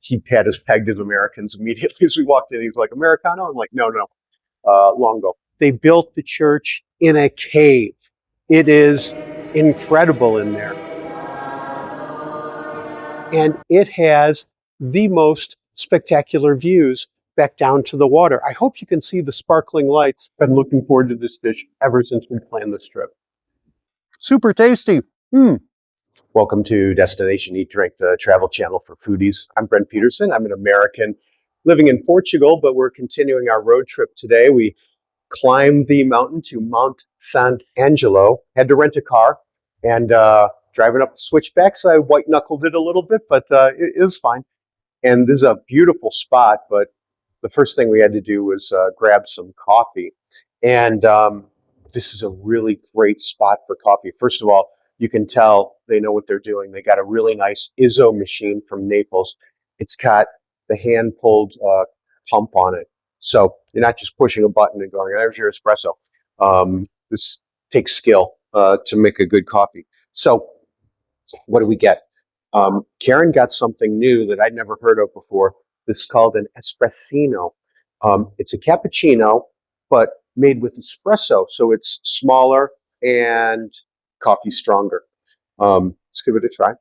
he had us pegged as Americans immediately as we walked in. He was like, Americano? I'm like, no, Longo. They built the church in a cave. It is incredible in there. And it has the most spectacular views back down to the water. I hope you can see the sparkling lights. Been looking forward to this dish ever since we planned this trip. Super tasty. Welcome to Destination Eat Drink, the travel channel for foodies. I'm Brent Peterson. I'm an American living in Portugal, but we're continuing our road trip today. We climbed the mountain to Monte Sant'Angelo, had to rent a car, and driving up the switchbacks, I white-knuckled it a little bit, but it was fine. And this is a beautiful spot, but the first thing we had to do was grab some coffee. And this is a really great spot for coffee. First of all, you can tell they know what they're doing. They got a really nice Izzo machine from Naples. It's got the hand-pulled pump on it. So you're not just pushing a button and going, there's your espresso. This takes skill to make a good coffee. So what do we get? Karen got something new that I'd never heard of before. This is called an espressino. It's a cappuccino, but made with espresso. So it's smaller and coffee stronger. Let's give it a try.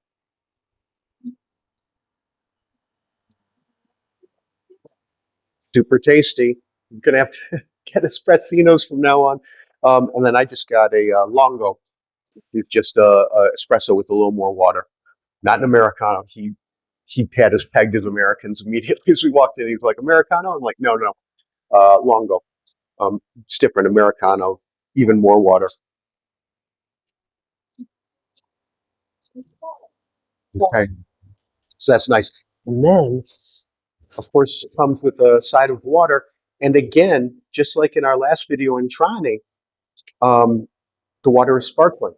Super tasty. I'm going to have to get espressinos from now on. And then I just got a longo. It's just a espresso with a little more water. Not an Americano. He had us pegged as Americans immediately as we walked in. He was like, Americano? I'm like, no, longo. It's different. Americano, even more water. Okay. So that's nice. And then, of course, it comes with a side of water. And again, just like in our last video in Trani, the water is sparkling.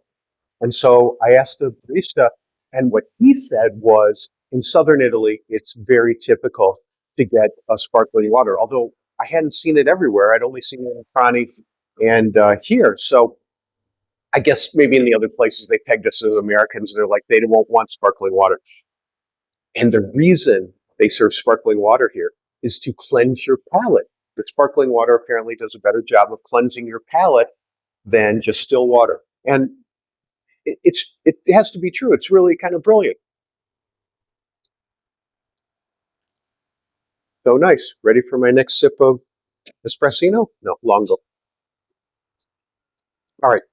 And so I asked the barista, and what he said was, in southern Italy, it's very typical to get a sparkling water, although I hadn't seen it everywhere. I'd only seen it in Trani and here. So I guess maybe in the other places they pegged us as Americans, and they're like, they won't want sparkling water. And the reason they serve sparkling water here is to cleanse your palate. The sparkling water apparently does a better job of cleansing your palate than just still water. And it has to be true. It's really kind of brilliant. So nice. Ready for my next sip of espressino? No, longo. All right.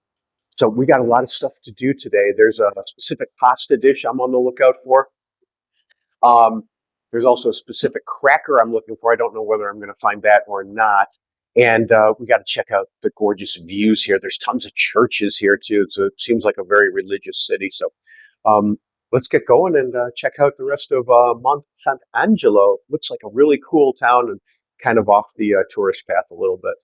So we got a lot of stuff to do today. There's a specific pasta dish I'm on the lookout for. There's also a specific cracker I'm looking for. I don't know whether I'm going to find that or not. And we got to check out the gorgeous views here. There's tons of churches here too. So it seems like a very religious city. So let's get going and check out the rest of Monte Sant'Angelo. Looks like a really cool town and kind of off the tourist path a little bit.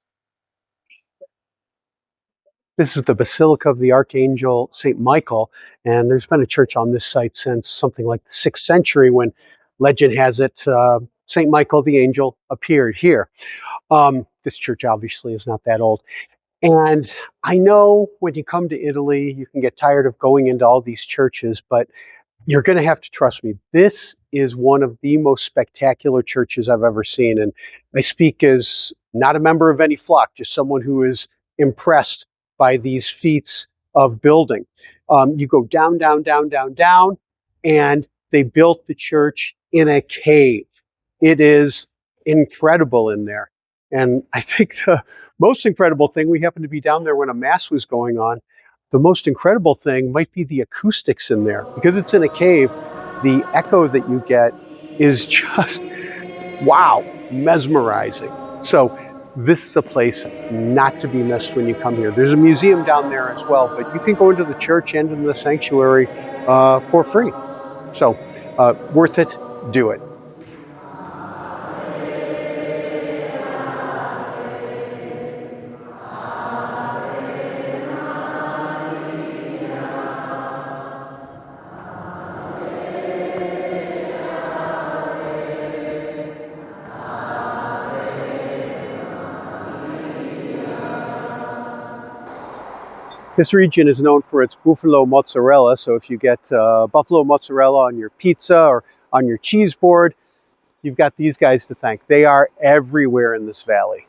This is the Basilica of the Archangel St. Michael, and there's been a church on this site since something like the 6th century when legend has it St. Michael the angel appeared here. This church obviously is not that old. And I know when you come to Italy, you can get tired of going into all these churches, but you're going to have to trust me. This is one of the most spectacular churches I've ever seen. And I speak as not a member of any flock, just someone who is impressed by these feats of building. You go down, down, down, down, down, and they built the church in a cave. It is incredible in there. And I think the most incredible thing, we happened to be down there when a mass was going on. The most incredible thing might be the acoustics in there. Because it's in a cave, the echo that you get is just, wow, mesmerizing. So this is a place not to be missed when you come here. There's a museum down there as well, but you can go into the church and into the sanctuary for free. So worth it, do it. This region is known for its buffalo mozzarella, so if you get buffalo mozzarella on your pizza or on your cheese board, you've got these guys to thank. They are everywhere in this valley.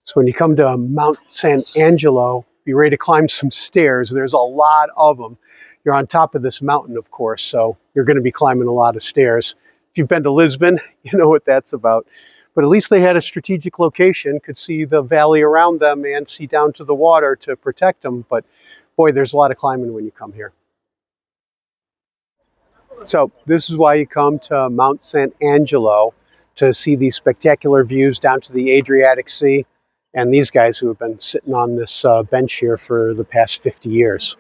So when you come to Mount Sant'Angelo, be ready to climb some stairs. There's a lot of them. You're on top of this mountain, of course, so you're going to be climbing a lot of stairs. If you've been to Lisbon, you know what that's about. But at least they had a strategic location, could see the valley around them and see down to the water to protect them. But boy, there's a lot of climbing when you come here. So this is why you come to Mount Sant'Angelo, to see these spectacular views down to the Adriatic Sea, and these guys who have been sitting on this bench here for the past 50 years.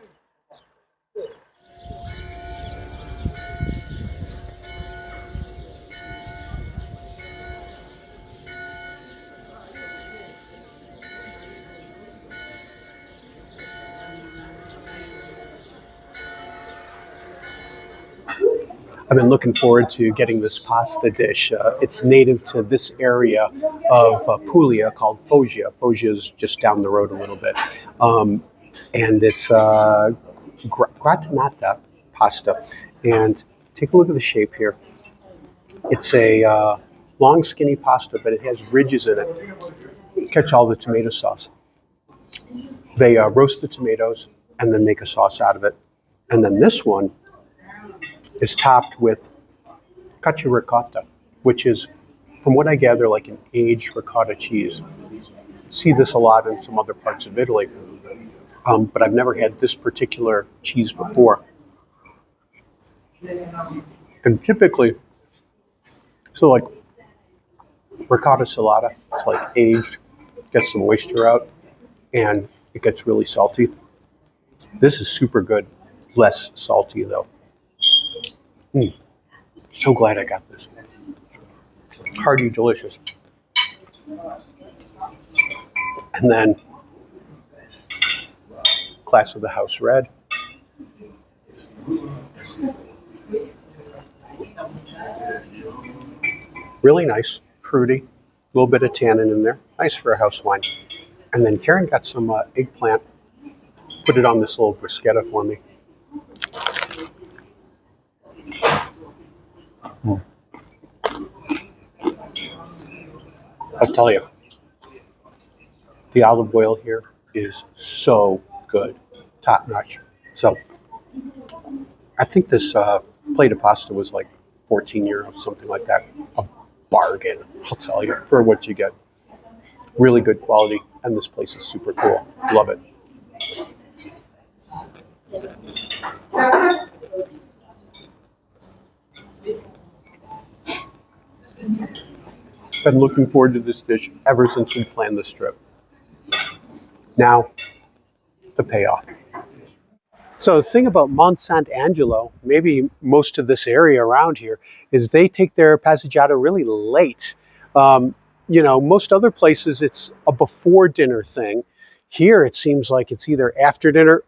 I've been looking forward to getting this pasta dish. It's native to this area of Puglia called Foggia. Foggia is just down the road a little bit. And it's Gratanata pasta. And take a look at the shape here. It's a long, skinny pasta, but it has ridges in it. Catch all the tomato sauce. They roast the tomatoes and then make a sauce out of it. And then this one is topped with cacio ricotta, which is, from what I gather, like an aged ricotta cheese. See this a lot in some other parts of Italy, but I've never had this particular cheese before. And typically, so like ricotta salata, it's like aged, gets some moisture out, and it gets really salty. This is super good, less salty though. So glad I got this. Hearty, delicious. And then glass of the house red. Really nice, fruity, a little bit of tannin in there. Nice for a house wine. And then Karen got some eggplant, put it on this little bruschetta for me. I'll tell you, the olive oil here is so good, top notch. So I think this plate of pasta was like 14 euros, something like that. A bargain, I'll tell you, for what you get. Really good quality, and this place is super cool. Love it. Been looking forward to this dish ever since we planned this trip. Now, the payoff. So the thing about Monte Sant'Angelo, maybe most of this area around here, is they take their passeggiata really late. Most other places it's a before dinner thing. Here it seems like it's either after dinner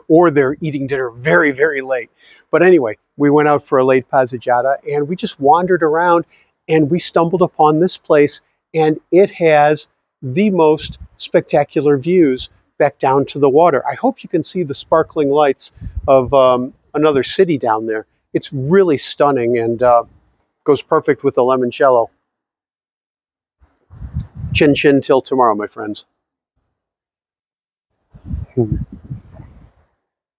or they're eating dinner very, very late. But anyway, we went out for a late passeggiata and we just wandered around and we stumbled upon this place, and it has the most spectacular views back down to the water. I hope you can see the sparkling lights of another city down there. It's really stunning and goes perfect with the limoncello. Chin chin till tomorrow, my friends.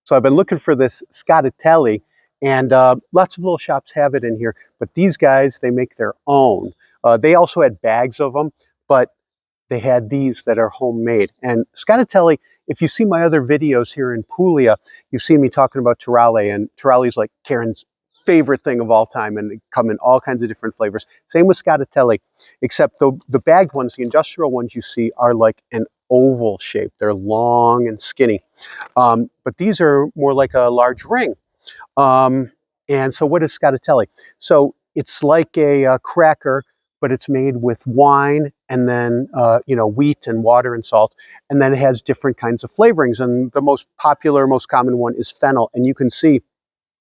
So I've been looking for this Scottatelli, and lots of little shops have it in here, but these guys, they make their own. They also had bags of them, but they had these that are homemade. And Scottatelli, if you see my other videos here in Puglia, you see me talking about taralli, and taralli is like Karen's favorite thing of all time, and they come in all kinds of different flavors. Same with Scottatelli, except the bagged ones, the industrial ones you see, are like an oval shape. They're long and skinny. But these are more like a large ring. And so what is Scottatelli? So it's like a cracker, but it's made with wine and then, wheat and water and salt. And then it has different kinds of flavorings. And the most popular, most common one is fennel. And you can see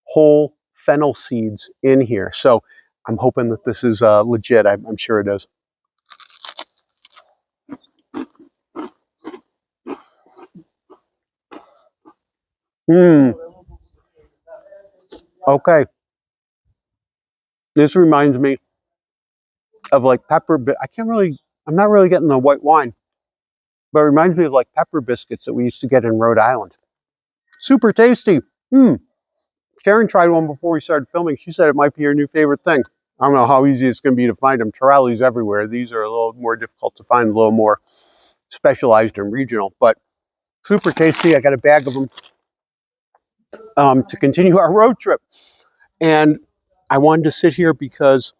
whole fennel seeds in here. So I'm hoping that this is legit. I'm sure it is. Mm, okay. This reminds me of like I'm not really getting the white wine, but it reminds me of like pepper biscuits that we used to get in Rhode Island. Super tasty. Mm. Karen tried one before we started filming. She said it might be her new favorite thing. I don't know how easy it's going to be to find them. Taralli's everywhere. These are a little more difficult to find, a little more specialized and regional, but super tasty. I got a bag of them to continue our road trip. And I wanted to sit here because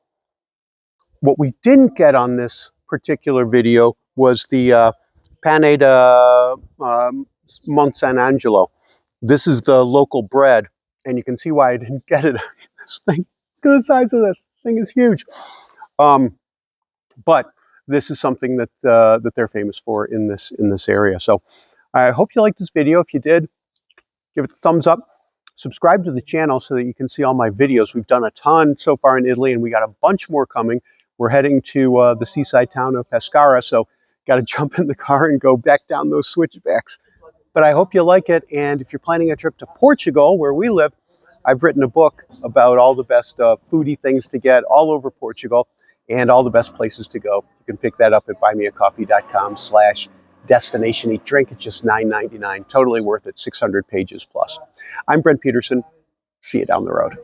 what we didn't get on this particular video was the pane de Monte Sant'Angelo. This is the local bread, and you can see why I didn't get it. This thing, look at the size of this. This thing is huge. But this is something that they're famous for in this area. So I hope you liked this video. If you did, give it a thumbs up. Subscribe to the channel so that you can see all my videos. We've done a ton so far in Italy, and we got a bunch more coming. We're heading to the seaside town of Pescara, so got to jump in the car and go back down those switchbacks. But I hope you like it, and if you're planning a trip to Portugal, where we live, I've written a book about all the best foodie things to get all over Portugal and all the best places to go. You can pick that up at buymeacoffee.com/destination eat drink. It's just $9.99. Totally worth it. 600 pages plus. I'm Brent Peterson. See you down the road.